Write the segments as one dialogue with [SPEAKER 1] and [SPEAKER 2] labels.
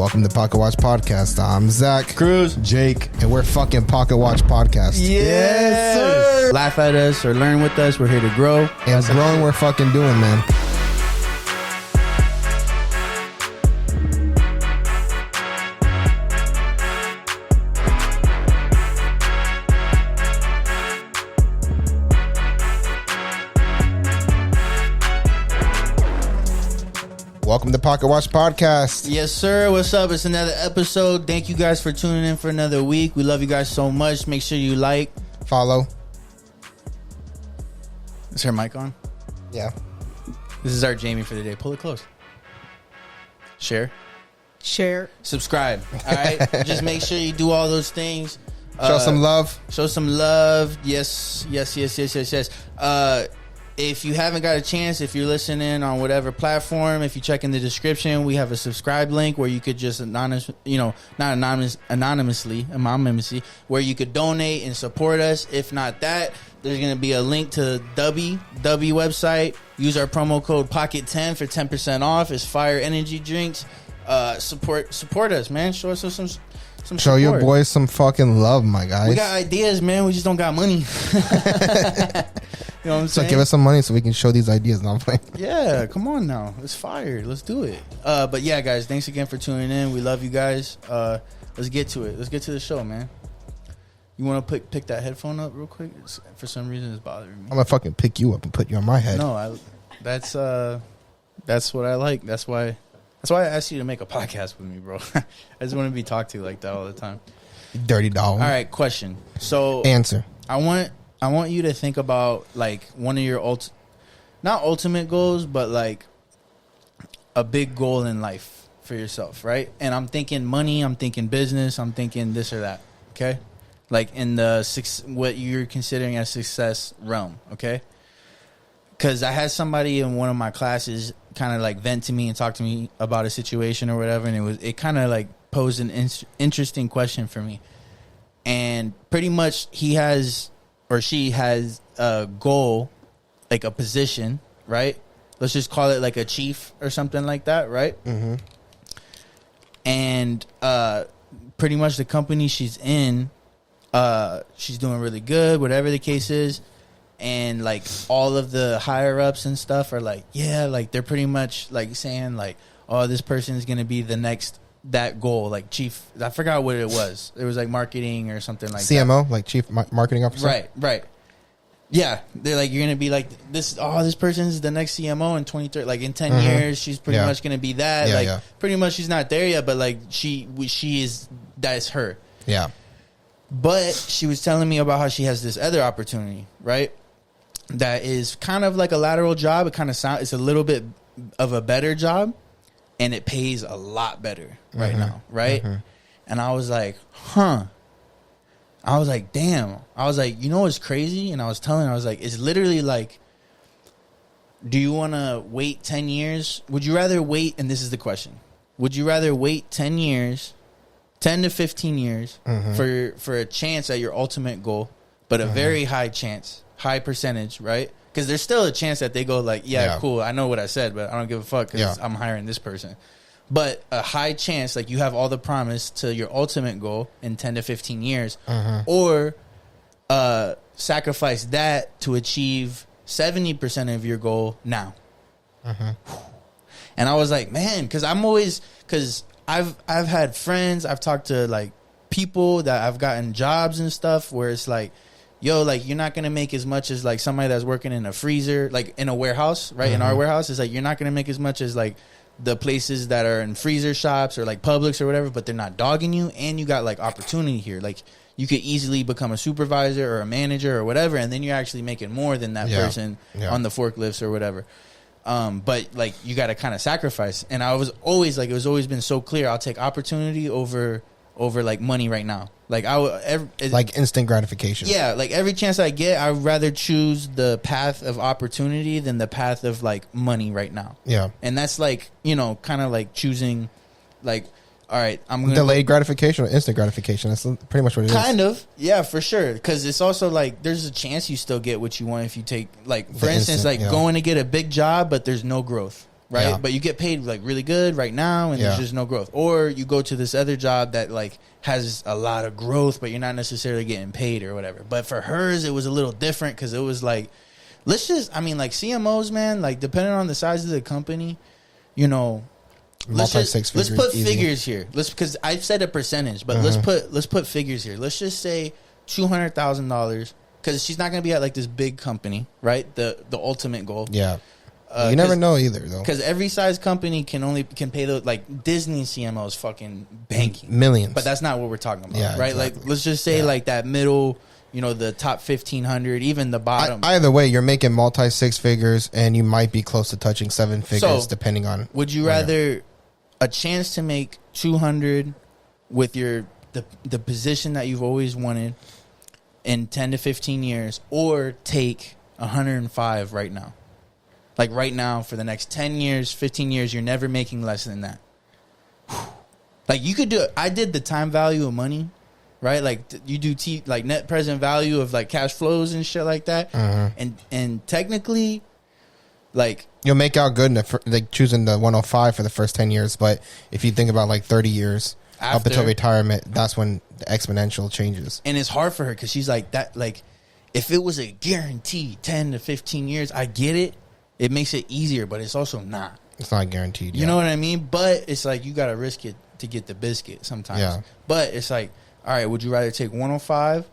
[SPEAKER 1] Welcome to Pocket Watch Podcast. I'm Zach,
[SPEAKER 2] Cruz,
[SPEAKER 1] Jake, and we're fucking Pocket Watch Podcast.
[SPEAKER 2] Yes, sir. Laugh at us or learn with us. We're here to grow.
[SPEAKER 1] And growing, we're fucking doing, man. Welcome to Pocket Watch Podcast.
[SPEAKER 2] Yes, sir. What's up? It's another episode. Thank you guys for tuning in for another week. We love you guys so much. Make sure you like.
[SPEAKER 1] Follow.
[SPEAKER 2] Is her mic on?
[SPEAKER 1] Yeah.
[SPEAKER 2] This is our Jamie for the day. Pull it close. Share. Subscribe. All right? Just make sure you do all those things.
[SPEAKER 1] Show some love.
[SPEAKER 2] Show some love. Yes. If you haven't got a chance, if you're listening on whatever platform, if you check in the description, we have a subscribe link where you could just anonymously, where you could donate and support us. If not that, there's going to be a link to W website. Use our promo code Pocket10 for 10% off. It's fire energy drinks. Support us, man. Show us some
[SPEAKER 1] Show your boys some fucking love, my guys.
[SPEAKER 2] We got ideas, man. We just don't got money. You know what I'm saying?
[SPEAKER 1] So give us some money so we can show these ideas. No, I'm playing.
[SPEAKER 2] Yeah, come on now. It's fire. Let's do it. But yeah, guys, thanks again for tuning in. We love you guys. Let's get to it. Let's get to the show, man. You want to pick that headphone up real quick? For some reason, it's bothering me.
[SPEAKER 1] I'm gonna fucking pick you up and put you on my head.
[SPEAKER 2] No, that's what I like. That's why I asked you to make a podcast with me, bro. I just want to be talked to like that all the time.
[SPEAKER 1] Dirty dog.
[SPEAKER 2] All right, question. So
[SPEAKER 1] answer.
[SPEAKER 2] I want you to think about like one of your not ultimate goals, but like a big goal in life for yourself, right? And I'm thinking money, I'm thinking business, I'm thinking this or that, okay? Like in the what you're considering as success realm, okay? Because I had somebody in one of my classes kind of like vent to me and talk to me about a situation or whatever, and it kind of like posed an interesting question for me. And pretty much he has or she has a goal, like a position, right? Let's just call it like a chief or something like that, right? Mm-hmm. And pretty much the company she's in, she's doing really good, whatever the case is. And like all of the higher ups and stuff are like, yeah, like they're pretty much like saying like, oh, this person is going to be the next that goal, like chief. I forgot what it was. It was like marketing or something like
[SPEAKER 1] CMO,
[SPEAKER 2] that.
[SPEAKER 1] like chief marketing officer.
[SPEAKER 2] Right. Yeah, they're like, you're gonna be like this. Oh, this person's the next CMO in 2030. Like in 10 years, she's pretty much gonna be that. Pretty much, she's not there yet, but like she is. That's her.
[SPEAKER 1] Yeah. But
[SPEAKER 2] she was telling me about how she has this other opportunity, right? That is kind of like a lateral job. It kind of it's a little bit of a better job, and it pays a lot better right now, right? And I was like, huh. I was like, damn. I was like, you know what's crazy? And I was like, it's literally like, do you want to wait 10 years? Would you rather wait, and this is the question, would you rather wait 10 years, 10 to 15 years for a chance at your ultimate goal, but a very high chance, high percentage, right? Because there's still a chance that they go like, yeah, cool, I know what I said, but I don't give a fuck because I'm hiring this person. But a high chance, like you have all the promise to your ultimate goal in 10 to 15 years, or sacrifice that to achieve 70% of your goal now. And I was like, man, because I've had friends, I've talked to like people that I've gotten jobs and stuff where it's like, yo, like you're not going to make as much as like somebody that's working in a freezer, like in a warehouse, right? In our warehouse, it's like you're not going to make as much as like the places that are in freezer shops or like Publix or whatever, but they're not dogging you, and you got like opportunity here. Like you could easily become a supervisor or a manager or whatever, and then you're actually making more than that person on the forklifts or whatever. But like you got to kind of sacrifice. And I was always like, it was always been so clear, I'll take opportunity over like money right now. Like I would,
[SPEAKER 1] like instant gratification.
[SPEAKER 2] Yeah, like every chance I get, I'd rather choose the path of opportunity than the path of like money right now. Yeah, and that's like, you know, kind of like choosing, like, all right, I'm gonna
[SPEAKER 1] delayed gratification or instant gratification. That's pretty much what it is.
[SPEAKER 2] Kind of, yeah, for sure. Because it's also like there's a chance you still get what you want if you take, like, for instance, like going to get a big job, but there's no growth. right?
[SPEAKER 1] Yeah.
[SPEAKER 2] But you get paid like really good right now, and
[SPEAKER 1] Yeah.
[SPEAKER 2] there's just no growth. Or you go to this other job that like has a lot of growth, but you're not necessarily getting paid or whatever. But for hers, it was a little different because it was like, like CMOs, man, like depending on the size of the company, you know. Let's put
[SPEAKER 1] easy.
[SPEAKER 2] figures here. Because I said a percentage, but let's put figures here. Let's just say $200,000, because she's not going to be at like this big company, right? The ultimate goal.
[SPEAKER 1] Yeah. You never know either, though.
[SPEAKER 2] Because every size company can pay those, like Disney CMOs fucking banking
[SPEAKER 1] millions,
[SPEAKER 2] but that's not what we're talking about,
[SPEAKER 1] yeah,
[SPEAKER 2] right?
[SPEAKER 1] exactly.
[SPEAKER 2] Like let's just say like that middle, you know, the top 1,500, even the bottom.
[SPEAKER 1] Either way, you're making multi six figures, and you might be close to touching seven figures, depending on.
[SPEAKER 2] Would you rather a chance to make 200 with the position that you've always wanted in 10 to 15 years, or take 105 right now? Like right now, for the next 10 years, 15 years, you're never making less than that. Like you could do it. I did the time value of money, right? Like you do like net present value of like cash flows and shit like that. And technically, like
[SPEAKER 1] you'll make out good in like choosing the 105 for the first 10 years. But if you think about like 30 years up until retirement, that's when the exponential changes.
[SPEAKER 2] And it's hard for her because she's like that. Like if it was a guarantee 10 to 15 years, I get it. It makes it easier, but it's also not.
[SPEAKER 1] It's not guaranteed.
[SPEAKER 2] You know what I mean? But it's like you got to risk it to get the biscuit sometimes.
[SPEAKER 1] Yeah.
[SPEAKER 2] But it's like, all right, would you rather take 105?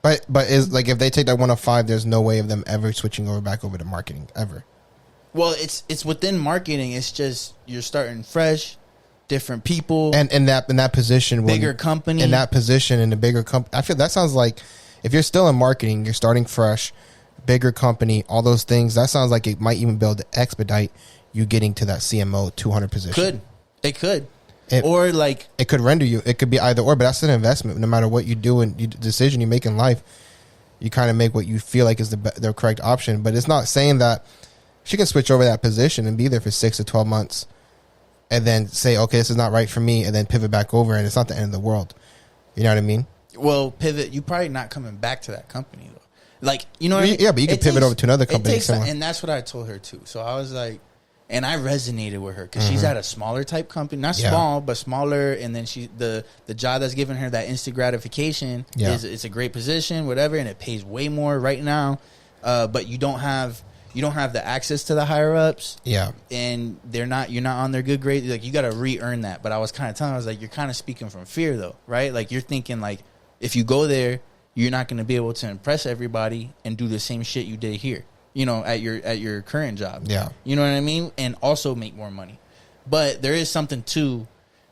[SPEAKER 1] But is like if they take that 105, there's no way of them ever switching back over to marketing ever.
[SPEAKER 2] Well, it's within marketing. It's just you're starting fresh, different people,
[SPEAKER 1] and in that position,
[SPEAKER 2] bigger company.
[SPEAKER 1] In that position, in a bigger company, I feel that sounds like if you're still in marketing, you're starting fresh. Bigger company, all those things. That sounds like it might even be able to expedite you getting to that CMO 200 position.
[SPEAKER 2] It could, or like
[SPEAKER 1] it could render you. It could be either or, but that's an investment. No matter what you do and the decision you make in life, you kind of make what you feel like is the correct option. But it's not saying that she can switch over that position and be there for 6 to 12 months, and then say, okay, this is not right for me, and then pivot back over, and it's not the end of the world. You know what I mean?
[SPEAKER 2] Well, pivot. You probably not coming back to that company though. Like, you know what I mean?
[SPEAKER 1] Yeah, but you can pivot over to another company.
[SPEAKER 2] And that's what I told her too. So I was like, and I resonated with her because she's at a smaller type company, not small, but smaller. And then the job that's giving her that instant gratification is it's a great position, whatever, and it pays way more right now. But you don't have the access to the higher ups.
[SPEAKER 1] Yeah,
[SPEAKER 2] and you're not on their good grade. Like you got to re-earn that. But I was kind of telling her, I was like, you're kind of speaking from fear though, right? Like you're thinking like if you go there, you're not going to be able to impress everybody and do the same shit you did here, you know, at your current job.
[SPEAKER 1] Yeah.
[SPEAKER 2] You know what I mean? And also make more money. But there is something too,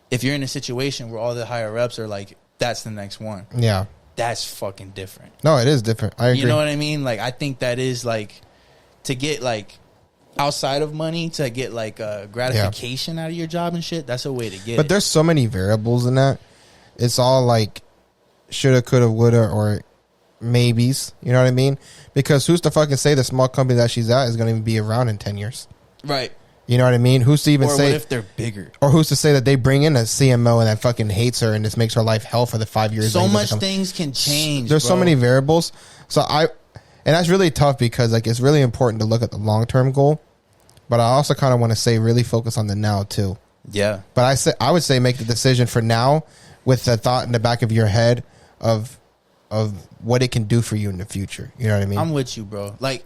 [SPEAKER 2] if you're in a situation where all the higher ups are like, that's the next one.
[SPEAKER 1] Yeah.
[SPEAKER 2] That's fucking different.
[SPEAKER 1] No, it is different. I agree.
[SPEAKER 2] You know what I mean? Like, I think that is like, to get like, outside of money, to get like gratification out of your job and shit, that's a way to get
[SPEAKER 1] But
[SPEAKER 2] it.
[SPEAKER 1] there's so many variables in that. It's all like, shoulda, coulda, woulda, or maybes. You know what I mean? Because who's to fucking say the small company that she's at is going to be around in 10 years?
[SPEAKER 2] Right.
[SPEAKER 1] You know what I mean? Who's to even say...
[SPEAKER 2] Or what if they're bigger?
[SPEAKER 1] Or who's to say that they bring in a CMO and that fucking hates her and this makes her life hell for the 5 years?
[SPEAKER 2] So much things can change,
[SPEAKER 1] There's so many variables. And that's really tough because like it's really important to look at the long-term goal. But I also kind of want to say really focus on the now too.
[SPEAKER 2] Yeah.
[SPEAKER 1] But I would say make the decision for now with the thought in the back of your head of what it can do for you in the future. You know what I mean?
[SPEAKER 2] I'm with you, bro. Like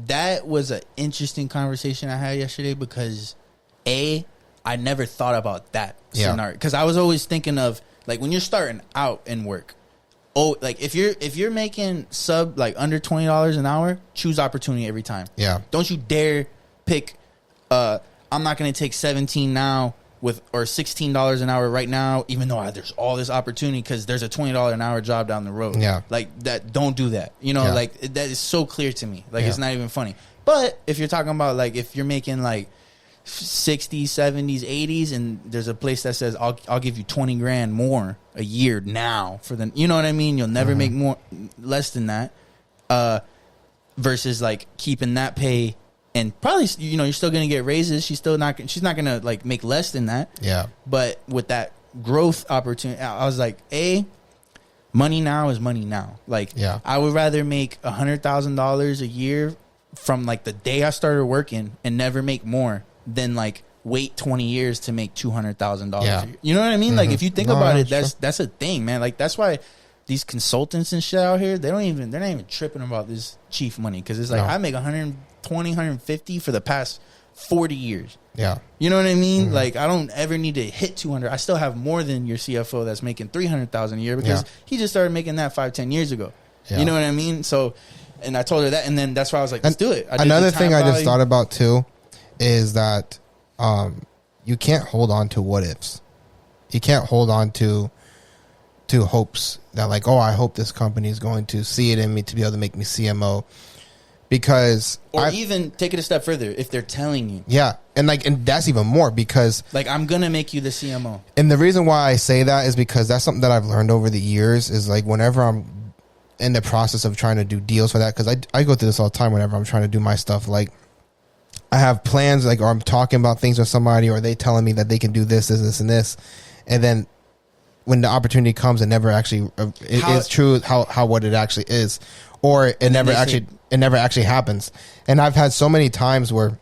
[SPEAKER 2] that was an interesting conversation I had yesterday because I never thought about that scenario. Because I was always thinking of like when you're starting out in work. Oh, like if you're making like under $20 an hour, choose opportunity every time.
[SPEAKER 1] Yeah.
[SPEAKER 2] Don't you dare pick I'm not gonna take 17 now or $16 an hour right now, even though there's all this opportunity because there's a $20 an hour job down the road.
[SPEAKER 1] Yeah.
[SPEAKER 2] Like that, don't do that. You know, like that is so clear to me. Like it's not even funny. But if you're talking about like if you're making like 60s, 70s, 80s, and there's a place that says I'll give you 20 grand more a year now for the, you know what I mean? You'll never make less than that. Versus like keeping that pay. And probably, you know, you're still going to get raises. She's not going to like make less than that.
[SPEAKER 1] Yeah.
[SPEAKER 2] But with that growth opportunity, I was like, money now is money now. Like, I would rather make $100,000 a year from like the day I started working and never make more than like wait 20 years to make $200,000.
[SPEAKER 1] Yeah.
[SPEAKER 2] You know what I mean? Like if you think about it,
[SPEAKER 1] sure.
[SPEAKER 2] that's a thing, man. Like that's why these consultants and shit out here, they're not even tripping about this chief money, because it's like I make 120, 150 for the past 40 years.
[SPEAKER 1] Yeah.
[SPEAKER 2] You know what I mean? Like I don't ever need to hit 200. I still have more than your CFO that's making 300,000 a year, because he just started making that 5-10 years ago. Yeah. You know what I mean? So, and I told her that, and then that's why I was like, let's do it.
[SPEAKER 1] Another thing I just thought about too is that you can't hold on to what ifs. You can't hold on to hopes that like, oh, I hope this company is going to see it in me to be able to make me CMO. Because
[SPEAKER 2] even take it a step further, if they're telling you.
[SPEAKER 1] Yeah. And that's even more, because
[SPEAKER 2] like, I'm going to make you the CMO.
[SPEAKER 1] And the reason why I say that is because that's something that I've learned over the years, is like whenever I'm in the process of trying to do deals for that, because I go through this all the time whenever I'm trying to do my stuff. Like I have plans, like, or I'm talking about things with somebody, or they telling me that they can do this, and this. And then when the opportunity comes, it never actually is true how what it actually is. Or it never actually happens. And I've had so many times where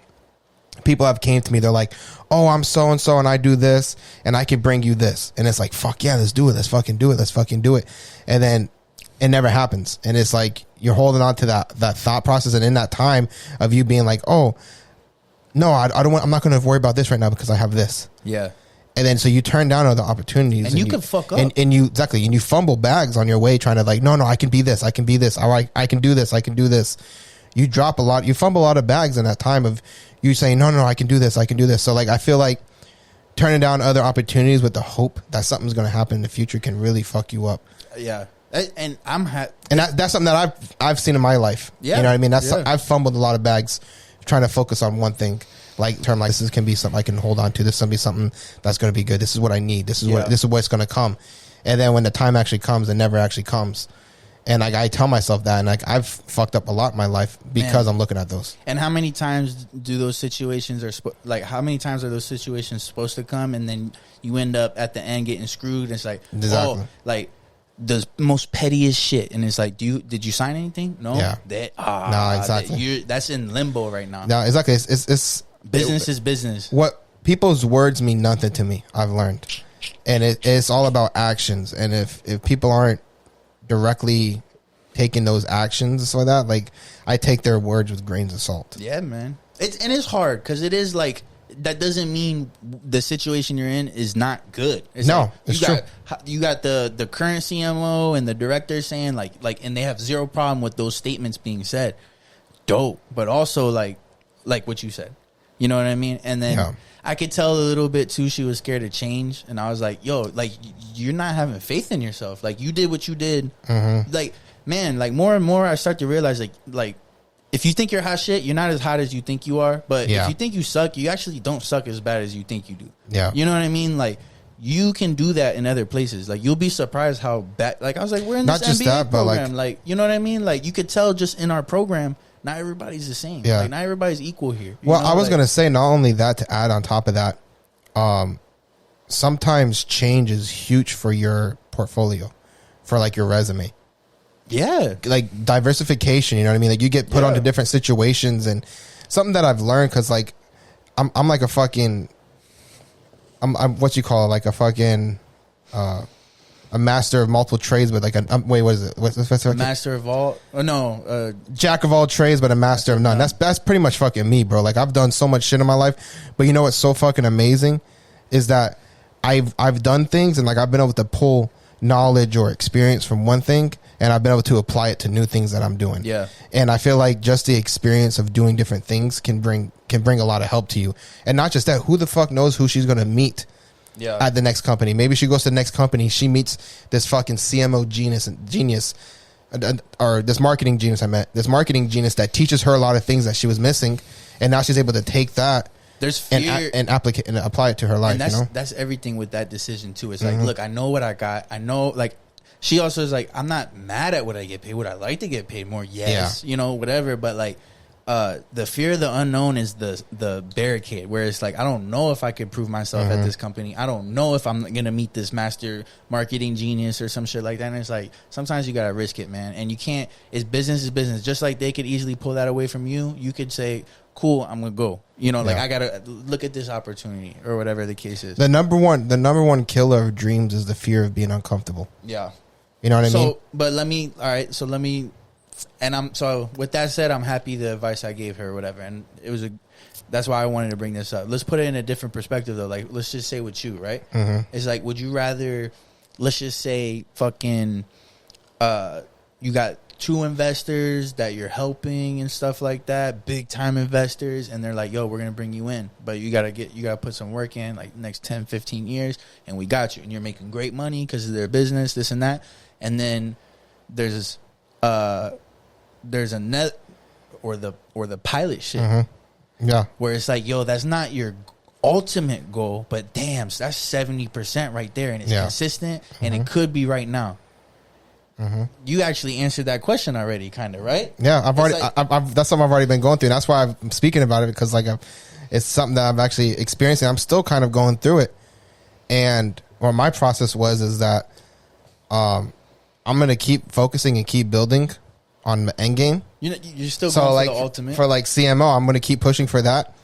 [SPEAKER 1] people have came to me, they're like, oh, I'm so and so and I do this and I can bring you this. And it's like, fuck yeah, let's do it. Let's fucking do it. Let's fucking do it. And then it never happens. And it's like you're holding on to that thought process, and in that time of you being like, oh, no, I'm not going to worry about this right now because I have this. Yeah. And then so you turn down other opportunities,
[SPEAKER 2] and you can fuck up,
[SPEAKER 1] and you fumble bags on your way trying to like, no, I can be this, I can be this, I can do this, I can do this. You drop a lot, you fumble a lot of bags in that time of you saying, no, I can do this, I can do this. So like I feel like turning down other opportunities with the hope that something's going to happen in the future can really fuck you up.
[SPEAKER 2] Yeah. And
[SPEAKER 1] that's something that I've seen in my life. Yeah. You know what I mean? I've fumbled a lot of bags trying to focus on one thing. Like this can be something I can hold on to. This is gonna be something that's gonna be good. This is what I need. This is what's gonna come. And then when the time actually comes, it never actually comes. And like I tell myself that, and like I've fucked up a lot in my life because I'm looking at those.
[SPEAKER 2] And how many times do those situations how many times are those situations supposed to come, and then you end up at the end getting screwed? And it's like, exactly. Oh, like the most pettiest shit, and it's like, did you sign anything? No. Yeah. No, exactly. That's in limbo right now.
[SPEAKER 1] No, exactly. It's
[SPEAKER 2] business is business.
[SPEAKER 1] What people's words mean nothing to me, I've learned. And it's all about actions. And if people aren't directly taking those actions for that, like I take their words with grains of salt.
[SPEAKER 2] Yeah, man. It's hard, because it is like, that doesn't mean the situation you're in is not good. It's
[SPEAKER 1] no, it's true.
[SPEAKER 2] You got the current CMO and the director saying like, and they have zero problem with those statements being said. Dope. But also like what you said. You know what I mean? And then I could tell a little bit too, she was scared to change. And I was like, yo, like, you're not having faith in yourself. Like, you did what you did. Mm-hmm. Like, man, like more and more I start to realize like if you think you're hot shit, you're not as hot as you think you are. But if you think you suck, you actually don't suck as bad as you think you do. Yeah. You know what I mean? Like, you can do that in other places. Like, you'll be surprised how bad. Like, I was like, we're in this MBA program. Like, you know what I mean? Like, you could tell just in our program, not everybody's the same. Yeah. Like, not everybody's equal here.
[SPEAKER 1] Well, I was going to say, not only that, to add on top of that, sometimes change is huge for your portfolio, for like your resume. Yeah. Like diversification, you know what I mean? Like you get put onto different situations, and something that I've learned, because like I'm like a fucking, I'm what you call it, like a fucking, a master of multiple trades, but like wait, what is it? What's
[SPEAKER 2] master of all? Oh, no,
[SPEAKER 1] jack of all trades, but a master of none. That's pretty much fucking me, bro. Like I've done so much shit in my life, but you know what's so fucking amazing is that I've done things, and like I've been able to pull knowledge or experience from one thing, and I've been able to apply it to new things that I'm doing. Yeah, and I feel like just the experience of doing different things can bring a lot of help to you, and not just that. Who the fuck knows who she's gonna meet? Yeah. At the next company. Maybe she goes to the next company, she meets this fucking CMO genius, or this marketing genius this marketing genius that teaches her a lot of things that she was missing, and now she's able to take that
[SPEAKER 2] there's fear
[SPEAKER 1] and apply it to her life.
[SPEAKER 2] And
[SPEAKER 1] you know?
[SPEAKER 2] That's everything with that decision too. It's like, look, I know what I got. I know, like, she also is like, I'm not mad at what I get paid. Would I like to get paid more? Yes. You know, whatever. But like, the fear of the unknown is the barricade, where it's like, I don't know if I could prove myself at this company. I don't know if I'm gonna meet this master marketing genius or some shit like that. And it's like, sometimes you gotta risk it, man. And you can't. It's business is business. Just like they could easily pull that away from you, you could say, cool, I'm gonna go. You know, like
[SPEAKER 1] Yeah.
[SPEAKER 2] I gotta look at this opportunity or whatever the case is.
[SPEAKER 1] The number one killer of dreams is the fear of being uncomfortable.
[SPEAKER 2] Yeah.
[SPEAKER 1] You know what I mean?
[SPEAKER 2] But so with that said, I'm happy the advice I gave her or whatever. And that's why I wanted to bring this up. Let's put it in a different perspective though. Like, let's just say with you, right?
[SPEAKER 1] Mm-hmm.
[SPEAKER 2] It's like, would you rather, let's just say fucking, you got 2 investors that you're helping and stuff like that, big time investors, and they're like, yo, we're gonna bring you in, but you gotta put some work in, like next 10, 15 years, and we got you, and you're making great money because of their business, this and that. And then there's a net or the pilot shit,
[SPEAKER 1] Yeah.
[SPEAKER 2] where it's like, yo, that's not your ultimate goal, but damn, that's 70% right there, and it's consistent, and it could be right now. You actually answered that question already, kind of, right?
[SPEAKER 1] Yeah, that's something I've already been going through. And that's why I'm speaking about it, because like it's something that I've actually experienced. I'm still kind of going through it. And what my process is that I'm gonna keep focusing and keep building on the end game.
[SPEAKER 2] You're still going for the ultimate.
[SPEAKER 1] For like CMO, I'm gonna keep pushing for that.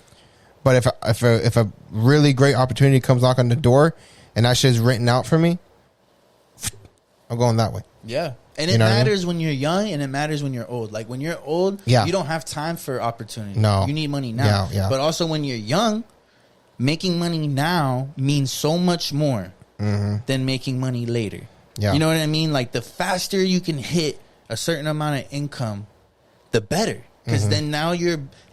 [SPEAKER 1] But if a really great opportunity comes knock on the door and that shit's written out for me, I'm going that way.
[SPEAKER 2] Yeah. And it matters when you're young, and it matters when you're old. Like when you're old, you don't have time for opportunity.
[SPEAKER 1] No.
[SPEAKER 2] You need money now.
[SPEAKER 1] Yeah.
[SPEAKER 2] But also when you're young, making money now means so much more than making money later.
[SPEAKER 1] Yeah.
[SPEAKER 2] You know what I mean? Like the faster you can hit a certain amount of income, the better. Because then now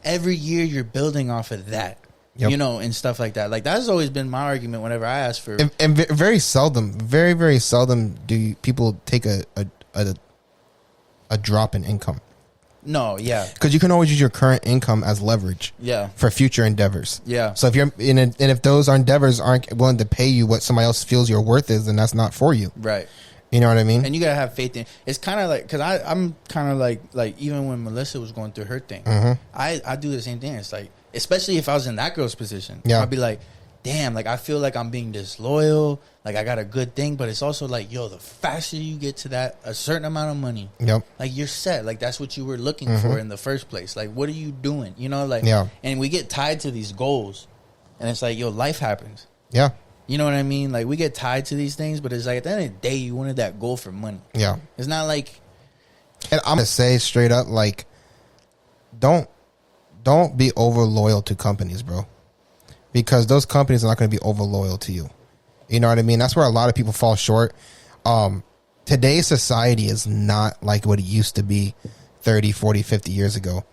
[SPEAKER 2] every year you're building off of that.
[SPEAKER 1] Yep.
[SPEAKER 2] You know, and stuff like that. Like that's always been my argument whenever I ask for.
[SPEAKER 1] And very seldom, very, very seldom do people take a drop in income.
[SPEAKER 2] No, yeah.
[SPEAKER 1] Because you can always use your current income as leverage.
[SPEAKER 2] Yeah.
[SPEAKER 1] For future endeavors.
[SPEAKER 2] Yeah.
[SPEAKER 1] So if you're and if those endeavors aren't willing to pay you what somebody else feels your worth is, then that's not for you.
[SPEAKER 2] Right.
[SPEAKER 1] You know what I mean?
[SPEAKER 2] And you gotta have faith in. It's kind of like, because I'm kind of like even when Melissa was going through her thing, I do the same thing. It's like, especially if I was in that girl's position, I'd be like, damn, like I feel like I'm being disloyal. Like I got a good thing, but it's also like, yo, the faster you get to that a certain amount of money, like you're set. Like that's what you were looking for in the first place. Like what are you doing? You know, like and we get tied to these goals, and it's like, yo, life happens.
[SPEAKER 1] Yeah.
[SPEAKER 2] You know what I mean? Like we get tied to these things, but it's like at the end of the day, you wanted that goal for money.
[SPEAKER 1] Yeah.
[SPEAKER 2] It's not like.
[SPEAKER 1] And I'm gonna say straight up, like, don't be over loyal to companies, bro, because those companies are not going to be over loyal to you. You know what I mean? That's where a lot of people fall short. Today's society is not like what it used to be 30, 40, 50 years ago.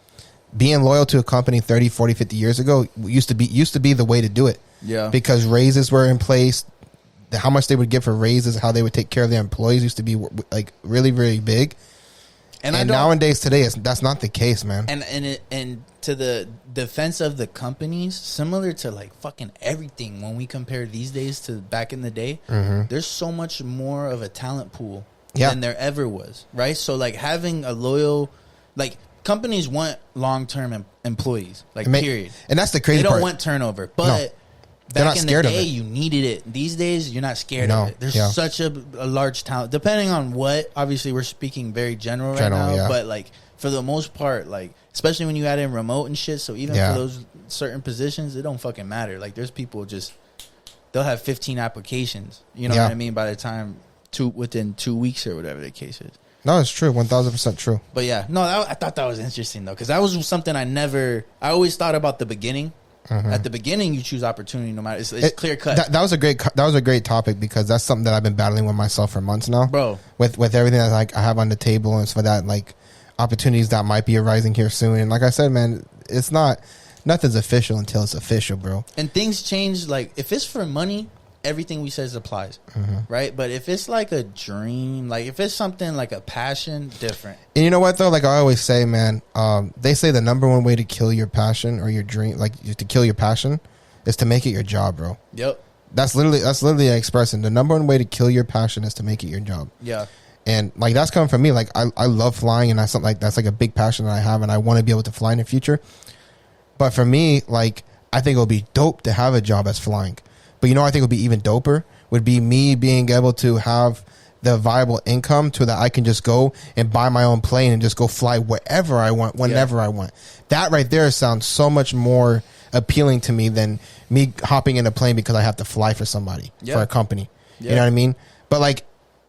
[SPEAKER 1] Being loyal to a company 30, 40, 50 years ago used to be the way to do it.
[SPEAKER 2] Yeah.
[SPEAKER 1] Because raises were in place. How much they would give for raises, how they would take care of their employees used to be like really, really big. And nowadays, today, that's not the case, man.
[SPEAKER 2] And to the defense of the companies, similar to like fucking everything, when we compare these days to back in the day, there's so much more of a talent pool than there ever was, right? So like having a loyal, like companies want long-term employees, like period.
[SPEAKER 1] And that's the crazy part.
[SPEAKER 2] They don't want turnover, but...
[SPEAKER 1] No.
[SPEAKER 2] Back in the day, you needed it. These days, you're not scared of it. There's such a large talent. Depending on what, obviously, we're speaking very general right now. But, like, for the most part, like, especially when you add in remote and shit, so even for those certain positions, it don't fucking matter. Like, there's people they'll have 15 applications. You know what I mean? By the time, within 2 weeks or whatever the case is.
[SPEAKER 1] No, it's true. 1,000% true.
[SPEAKER 2] But, yeah. No, I thought that was interesting, though, because that was something I always thought about the beginning. At the beginning, you choose opportunity no matter. It's clear cut.
[SPEAKER 1] That was a great topic, because that's something that I've been battling with myself for months now,
[SPEAKER 2] bro.
[SPEAKER 1] With everything that like I have on the table and for that, like opportunities that might be arising here soon. And like I said, man, nothing's official until it's official, bro.
[SPEAKER 2] And things change. Like if it's for money, everything we says applies, right? But if it's like a dream, like if it's something like a passion, different.
[SPEAKER 1] And you know what though? Like I always say, man, they say the number one way to kill your passion or your dream, like to kill your passion, is to make it your job, bro.
[SPEAKER 2] Yep.
[SPEAKER 1] That's literally an expression. The number one way to kill your passion is to make it your job.
[SPEAKER 2] Yeah.
[SPEAKER 1] And like that's coming from me. Like I love flying, and that's something that's like a big passion that I have, and I want to be able to fly in the future. But for me, like I think it would be dope to have a job as flying. But you know, I think would be even doper would be me being able to have the viable income to that I can just go and buy my own plane and just go fly wherever I want, whenever I want. That right there sounds so much more appealing to me than me hopping in a plane because I have to fly for somebody, for a company. You know what I mean? But like,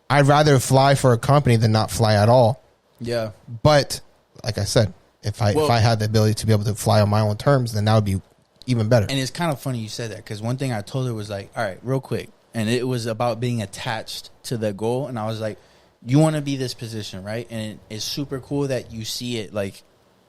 [SPEAKER 1] I'd rather fly for a company than not fly at all. Yeah. But like I said, if I had the ability to be able to fly on my own terms, then that would be even better.
[SPEAKER 2] And it's kind of funny you said that, because one thing I told her was like, all right, real quick. And it was about being attached to the goal. And I was like, you want to be this position, right? And it's super cool that you see it like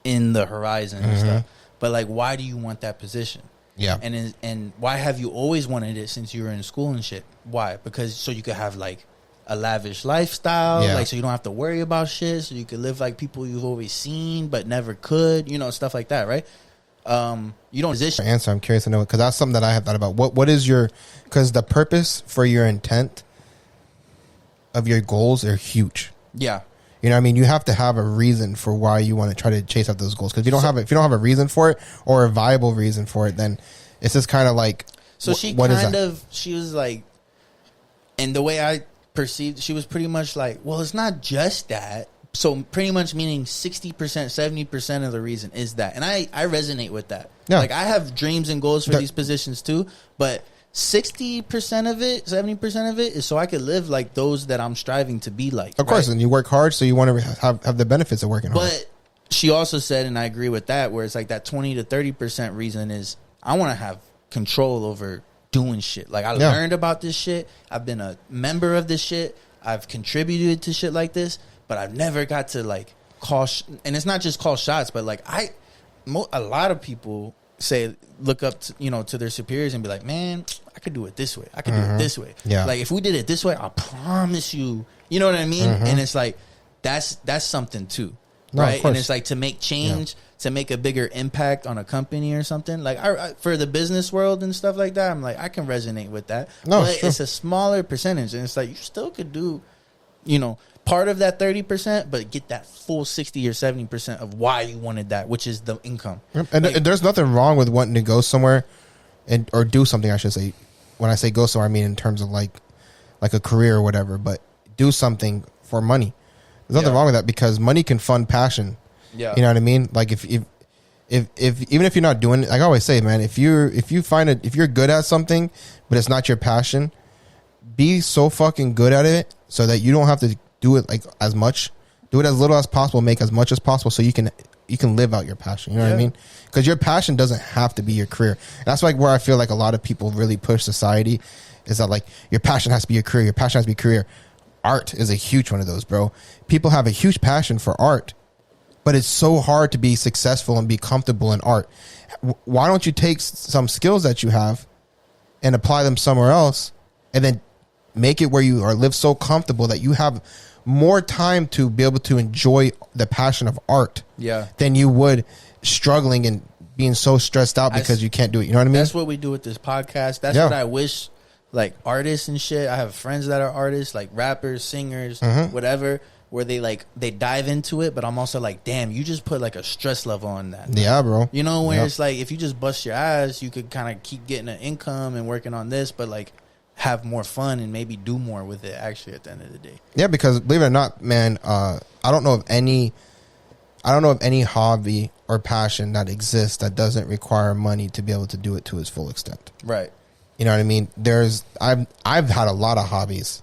[SPEAKER 2] in the horizon and stuff. But like, why do you want that position? Yeah. And why have you always wanted it since you were in school and shit? Why? Because so you could have like a lavish lifestyle, like so you don't have to worry about shit, so you could live like people you've always seen but never could, you know, stuff like that, right? You don't position
[SPEAKER 1] answer. I'm curious to know, because that's something that I have thought about. What is your, because the purpose for your intent of your goals are huge. Yeah. You know what I mean? You have to have a reason for why you want to try to chase out those goals. Because if you don't have a reason for it, or a viable reason for it, then it's just kind of like,
[SPEAKER 2] so she she was like, and the way I perceived, she was pretty much like, well, it's not just that. So pretty much meaning 60%, 70% of the reason is that. And I resonate with that. Yeah. Like, I have dreams and goals for these positions too, but 60% of it, 70% of it is so I could live like those that I'm striving to be like.
[SPEAKER 1] Of course, and you work hard, so you want to have the benefits of working hard.
[SPEAKER 2] But she also said, and I agree with that, where it's like that 20 to 30% reason is I want to have control over doing shit. Like, I learned about this shit. I've been a member of this shit. I've contributed to shit like this, but I've never got to like call. And it's not just call shots, but like a lot of people say, look up to, to their superiors and be like, man, I could do it this way. I could do it this way. Yeah. Like, if we did it this way, I promise you, you know what I mean? And it's like, that's something too. No, right. And it's like, to make change, to make a bigger impact on a company or something, like I, for the business world and stuff like that, I'm like, I can resonate with that. No, but it's a smaller percentage, and it's like, you still could do, part of that 30%, but get that full 60 or 70% of why you wanted that, which is the income.
[SPEAKER 1] And like, there's nothing wrong with wanting to go somewhere or do something, I should say. When I say go somewhere, I mean in terms of like a career or whatever, but do something for money. There's nothing wrong with that, because money can fund passion. Yeah. You know what I mean? Like, if even if you're not doing it, like I always say, man, if you're good at something, but it's not your passion, be so fucking good at it so that you don't have to do it like as much. Do it as little as possible, make as much as possible, so you can live out your passion. You know what I mean? Because your passion doesn't have to be your career. And that's like where I feel like a lot of people really push society, is that like, your passion has to be your career. Your passion has to be career. Art is a huge one of those, bro. People have a huge passion for art, but it's so hard to be successful and be comfortable in art. Why don't you take some skills that you have and apply them somewhere else, and then make it where you live so comfortable that you have more time to be able to enjoy the passion of art than you would struggling and being so stressed out because you can't do it. You know what I mean?
[SPEAKER 2] That's what we do with this podcast. That's what I wish, like, artists and shit. I have friends that are artists, like rappers, singers, whatever, where they dive into it, but I'm also like, damn, you just put like a stress level on that.
[SPEAKER 1] Yeah, bro.
[SPEAKER 2] You know, where it's like, if you just bust your ass, you could kind of keep getting an income and working on this, but like, have more fun and maybe do more with it actually at the end of the day.
[SPEAKER 1] Yeah, because believe it or not, man, I don't know of any hobby or passion that exists that doesn't require money to be able to do it to its full extent. Right. You know what I mean? I've had a lot of hobbies,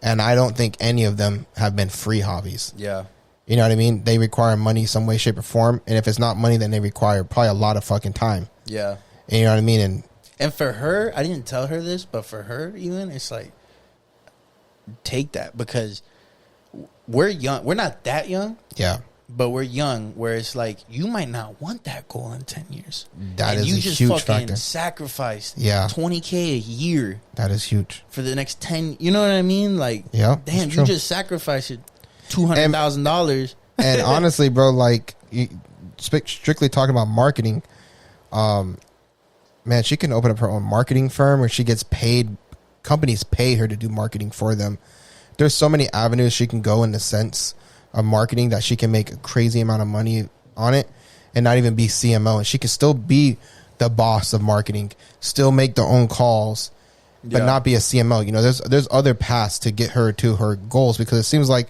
[SPEAKER 1] and I don't think any of them have been free hobbies. Yeah. You know what I mean? They require money some way, shape, or form, and if it's not money, then they require probably a lot of fucking time. Yeah. And you know what I mean?
[SPEAKER 2] And for her, I didn't tell her this, but for her even, it's like, take that, because we're young. We're not that young. Yeah. But we're young, where it's like, you might not want that goal in 10 years.
[SPEAKER 1] That is a huge factor.
[SPEAKER 2] Sacrificed $20K a year.
[SPEAKER 1] That is huge.
[SPEAKER 2] For the next 10, you know what I mean? Like, damn, you just sacrificed $200,000.
[SPEAKER 1] And honestly, bro, like, strictly talking about marketing, man, she can open up her own marketing firm where she gets paid. Companies pay her to do marketing for them. There's so many avenues she can go in the sense of marketing that she can make a crazy amount of money on it and not even be CMO. And she can still be the boss of marketing, still make their own calls, but not be a CMO. You know, there's other paths to get her to her goals, because it seems like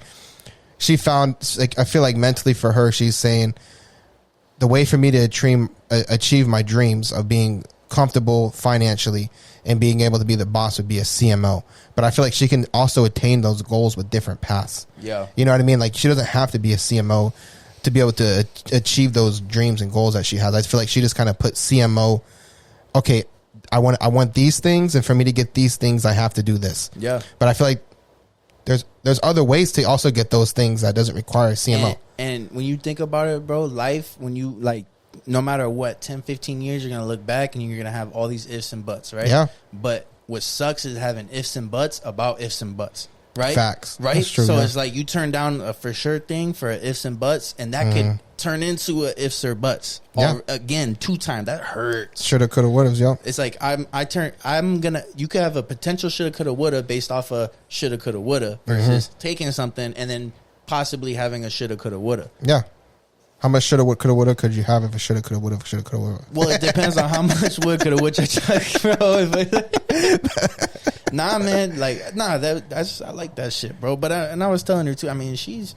[SPEAKER 1] she found, like, I feel like mentally for her, she's saying the way for me to achieve my dreams of being comfortable financially and being able to be the boss would be a CMO. But I feel like she can also attain those goals with different paths.
[SPEAKER 2] Yeah.
[SPEAKER 1] You know what I mean? Like, she doesn't have to be a CMO to be able to achieve those dreams and goals that she has. I feel like she just kind of put CMO, okay, I want these things, and for me to get these things, I have to do this.
[SPEAKER 2] Yeah.
[SPEAKER 1] But I feel like there's other ways to also get those things that doesn't require CMO.
[SPEAKER 2] And when you think about it, bro, life, when you, like, no matter what, 10, 15 years, you're going to look back and you're going to have all these ifs and buts, right?
[SPEAKER 1] Yeah.
[SPEAKER 2] But what sucks is having ifs and buts about ifs and buts, right?
[SPEAKER 1] Facts.
[SPEAKER 2] Right?
[SPEAKER 1] That's true,
[SPEAKER 2] so
[SPEAKER 1] yeah.
[SPEAKER 2] it's like you turn down a for sure thing for ifs and buts, and that could turn into a ifs or buts.
[SPEAKER 1] Yeah.
[SPEAKER 2] Or, again, 2 times. That hurts.
[SPEAKER 1] Shoulda, coulda, woulda, yo.
[SPEAKER 2] It's like you could have a potential shoulda, coulda, woulda based off a shoulda, coulda, woulda versus taking something and then possibly having a shoulda, coulda, woulda.
[SPEAKER 1] Yeah. How much shoulda, coulda, woulda could you have if it shoulda, coulda, woulda, shoulda, coulda, woulda?
[SPEAKER 2] Well, it depends on how much would, coulda, woulda, bro. Nah, man, like, nah, that's I like that shit, bro. But I was telling her too. I mean, she's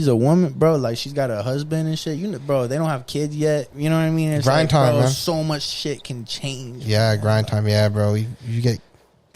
[SPEAKER 2] a woman, bro. Like, she's got a husband and shit. You know, bro, they don't have kids yet. You know what I mean? It's
[SPEAKER 1] grind
[SPEAKER 2] like,
[SPEAKER 1] time,
[SPEAKER 2] bro,
[SPEAKER 1] man.
[SPEAKER 2] so much shit can change.
[SPEAKER 1] Yeah,
[SPEAKER 2] bro.
[SPEAKER 1] grind time. Yeah, bro. You get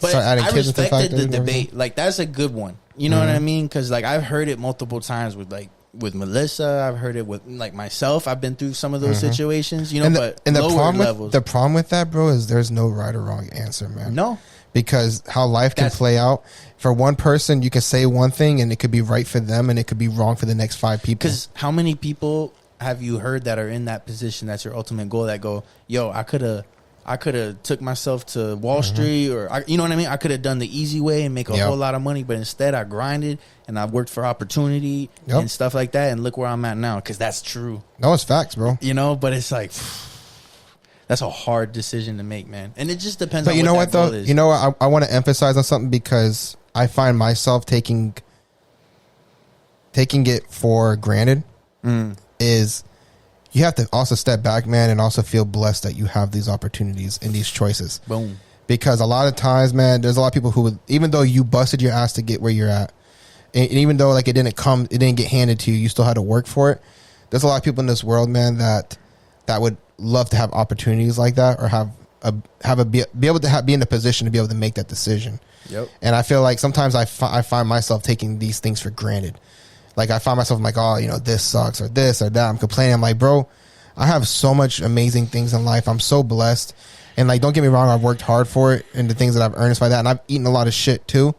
[SPEAKER 2] But
[SPEAKER 1] start adding
[SPEAKER 2] I
[SPEAKER 1] kids into
[SPEAKER 2] respected the
[SPEAKER 1] factors and
[SPEAKER 2] debate.
[SPEAKER 1] everything.
[SPEAKER 2] Like, that's a good one. You know what I mean? Because, like, I've heard it multiple times with Melissa. I've heard it with, like, myself. I've been through some of those situations, you know,
[SPEAKER 1] And the
[SPEAKER 2] lower
[SPEAKER 1] problem
[SPEAKER 2] levels.
[SPEAKER 1] the problem with that, bro, is there's no right or wrong answer, man.
[SPEAKER 2] No.
[SPEAKER 1] Because how life can play out, for one person, you can say one thing and it could be right for them and it could be wrong for the next 5 people.
[SPEAKER 2] Because how many people have you heard that are in that position, that's your ultimate goal, that go, yo, I could have took myself to Wall Street, or you know what I mean? I could have done the easy way and make a whole lot of money, but instead I grinded and I worked for opportunity and stuff like that, and look where I'm at now, because that's true.
[SPEAKER 1] No, it's facts, bro.
[SPEAKER 2] You know, but it's like, that's a hard decision to make, man. And it just depends
[SPEAKER 1] But
[SPEAKER 2] on
[SPEAKER 1] you know what,
[SPEAKER 2] that goal
[SPEAKER 1] though?
[SPEAKER 2] is.
[SPEAKER 1] You know what? I want to emphasize on something, because I find myself taking it for granted is you have to also step back, man, and also feel blessed that you have these opportunities and these choices.
[SPEAKER 2] Boom.
[SPEAKER 1] Because a lot of times, man, there's a lot of people who would, even though you busted your ass to get where you're at, and even though, like, it didn't get handed to you, you still had to work for it. There's a lot of people in this world, man, that would love to have opportunities like that, or be able to be in a position to be able to make that decision.
[SPEAKER 2] Yep.
[SPEAKER 1] And I feel like sometimes I find myself taking these things for granted. Like, I find myself like, oh, you know, this sucks or this or that. I'm complaining. I'm like, bro, I have so much amazing things in life. I'm so blessed. And, like, don't get me wrong, I've worked hard for it and the things that I've earned by that. And I've eaten a lot of shit too.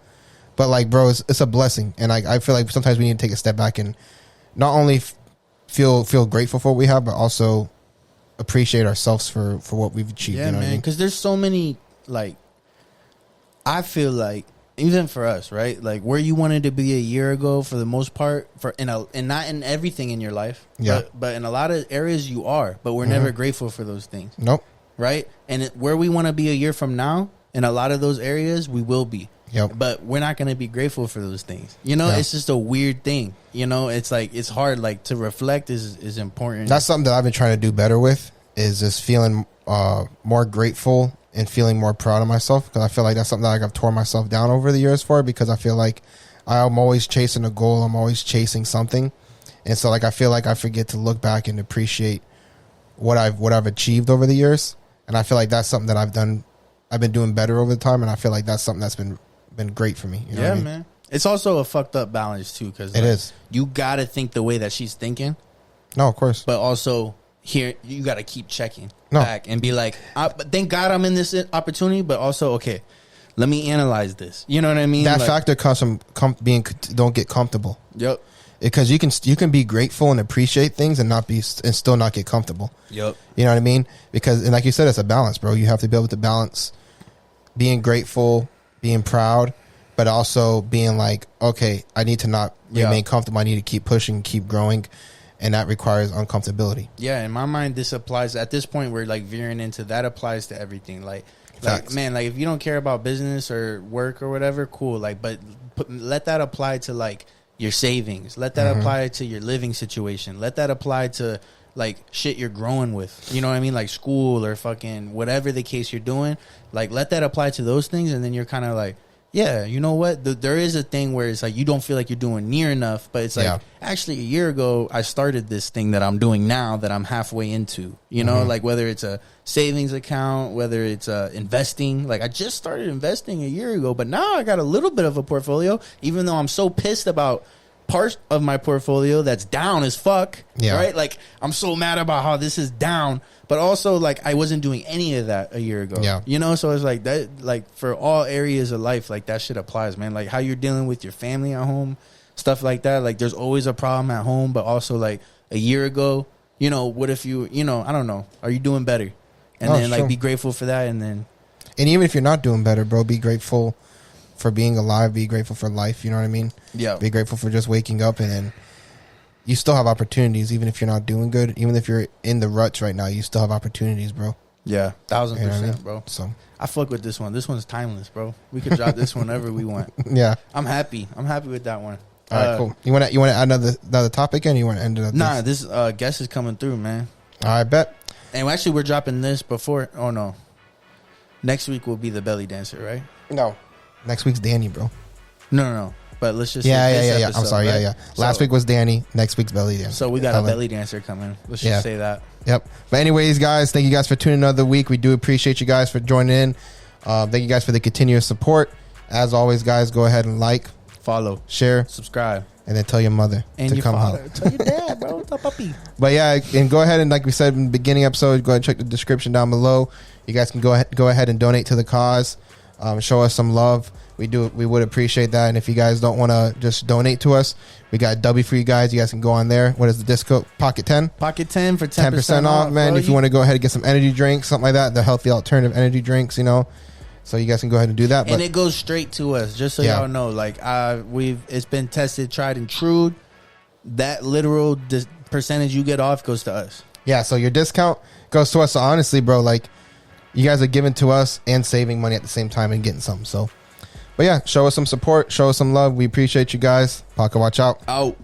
[SPEAKER 1] But, like, bro, it's a blessing. And I feel like sometimes we need to take a step back and not only feel grateful for what we have, but also appreciate ourselves for what we've achieved.
[SPEAKER 2] Yeah,
[SPEAKER 1] you know what I
[SPEAKER 2] man.
[SPEAKER 1] mean?
[SPEAKER 2] Because there's so many, like, I feel like, even for us, right? Like, where you wanted to be a year ago, for the most part, and not in everything in your life, but in a lot of areas you are, but we're never grateful for those things.
[SPEAKER 1] Nope.
[SPEAKER 2] Right? And where we want to be a year from now, in a lot of those areas, we will be.
[SPEAKER 1] Yep.
[SPEAKER 2] But we're not going to be grateful for those things. You know, it's just a weird thing. You know, it's like, it's hard. Like, to reflect is important.
[SPEAKER 1] That's something that I've been trying to do better with, is just feeling more grateful and feeling more proud of myself, because I feel like that's something that I've torn myself down over the years for, because I feel like I'm always chasing a goal. I'm always chasing something. And so, like, I feel like I forget to look back and appreciate what I've achieved over the years. And I feel like that's something that I've been doing better over the time. And I feel like that's something that's been great for me. You know what I mean?
[SPEAKER 2] Man. It's also a fucked up balance too, because
[SPEAKER 1] it is.
[SPEAKER 2] You got to think the way that she's thinking.
[SPEAKER 1] No, of course.
[SPEAKER 2] But also, here you got to keep checking back and be like, but thank God I'm in this opportunity, but also, okay, let me analyze this. You know what I mean?
[SPEAKER 1] That factor comes from don't get comfortable.
[SPEAKER 2] Yep.
[SPEAKER 1] Because you can be grateful and appreciate things and still not get comfortable.
[SPEAKER 2] Yep.
[SPEAKER 1] You know what I mean? Because, and like you said, it's a balance, bro. You have to be able to balance being grateful, being proud, but also being like, okay, I need to not remain comfortable. I need to keep pushing, keep growing. And that requires uncomfortability. Yeah,
[SPEAKER 2] in my mind, this applies at this point. We're like veering into that applies to everything. Like man, like, if you don't care about business or work or whatever, cool. Like, but let that apply to, like, your savings. Let that apply to your living situation. Let that apply to like shit you're growing with. You know what I mean? Like school or fucking whatever the case you're doing. Like let that apply to those things, and then you're kind of like, yeah, you know what? There is a thing where it's like you don't feel like you're doing near enough, but it's like actually a year ago I started this thing that I'm doing now that I'm halfway into. You know, like whether it's a savings account, whether it's investing. Like I just started investing a year ago, but now I got a little bit of a portfolio, even though I'm so pissed about part of my portfolio that's down as fuck. Yeah. Right? Like I'm so mad about how this is down, but also like I wasn't doing any of that a year ago. Yeah. You know, so it's like that, like for all areas of life, like that shit applies, man. Like how you're dealing with your family at home, stuff like that. Like there's always a problem at home, but also like a year ago, you know, what if you know, I don't know, are you doing better? And then like be grateful for that, and
[SPEAKER 1] even if you're not doing better, bro, be grateful for being alive, be grateful for life, you know what I mean? Yeah. Be grateful for just waking up, and then you still have opportunities even if you're not doing good. Even if you're in the ruts right now, you still have opportunities, bro.
[SPEAKER 2] Yeah, 1000%, bro. So I fuck with this one. This one's timeless, bro. We could drop this whenever we want. Yeah. I'm happy with that one.
[SPEAKER 1] All right, cool. You want to add another topic and you want to end it up?
[SPEAKER 2] Nah, this guest is coming through, man.
[SPEAKER 1] I bet.
[SPEAKER 2] And actually we're dropping this before. Oh no. Next week will be the belly dancer, right?
[SPEAKER 1] No. Next week's Danny, bro.
[SPEAKER 2] No. But let's just
[SPEAKER 1] yeah. Episode, I'm sorry, right? yeah. Last week was Danny. Next week's belly dancer.
[SPEAKER 2] So we got a belly dancer coming. Let's just say that.
[SPEAKER 1] Yep. But anyways, guys, thank you guys for tuning in another week. We do appreciate you guys for joining in. Thank you guys for the continuous support. As always, guys, go ahead and like,
[SPEAKER 2] follow,
[SPEAKER 1] share,
[SPEAKER 2] subscribe,
[SPEAKER 1] and then tell your mother
[SPEAKER 2] and
[SPEAKER 1] to
[SPEAKER 2] your
[SPEAKER 1] come
[SPEAKER 2] father.
[SPEAKER 1] out.
[SPEAKER 2] Tell your dad, bro. Tell puppy.
[SPEAKER 1] But yeah, and go ahead and like we said in the beginning episode, go ahead and check the description down below. You guys can go ahead and donate to the cause. Show us some love. We would appreciate that. And if you guys don't want to just donate to us, we got W for you guys. You guys can go on there. What is the discount? Pocket 10?
[SPEAKER 2] Pocket 10 for 10%
[SPEAKER 1] off, man. Bro, if you want to go ahead and get some energy drinks, something like that, the healthy alternative energy drinks, you know. So you guys can go ahead and do that.
[SPEAKER 2] And it goes straight to us, just so y'all know. Like it's been tested, tried and true. That literal percentage you get off goes to us.
[SPEAKER 1] Yeah, so your discount goes to us. So honestly, bro, like you guys are giving to us and saving money at the same time and getting something. So, but yeah, show us some support, show us some love. We appreciate you guys. Parker, watch out.
[SPEAKER 2] Out.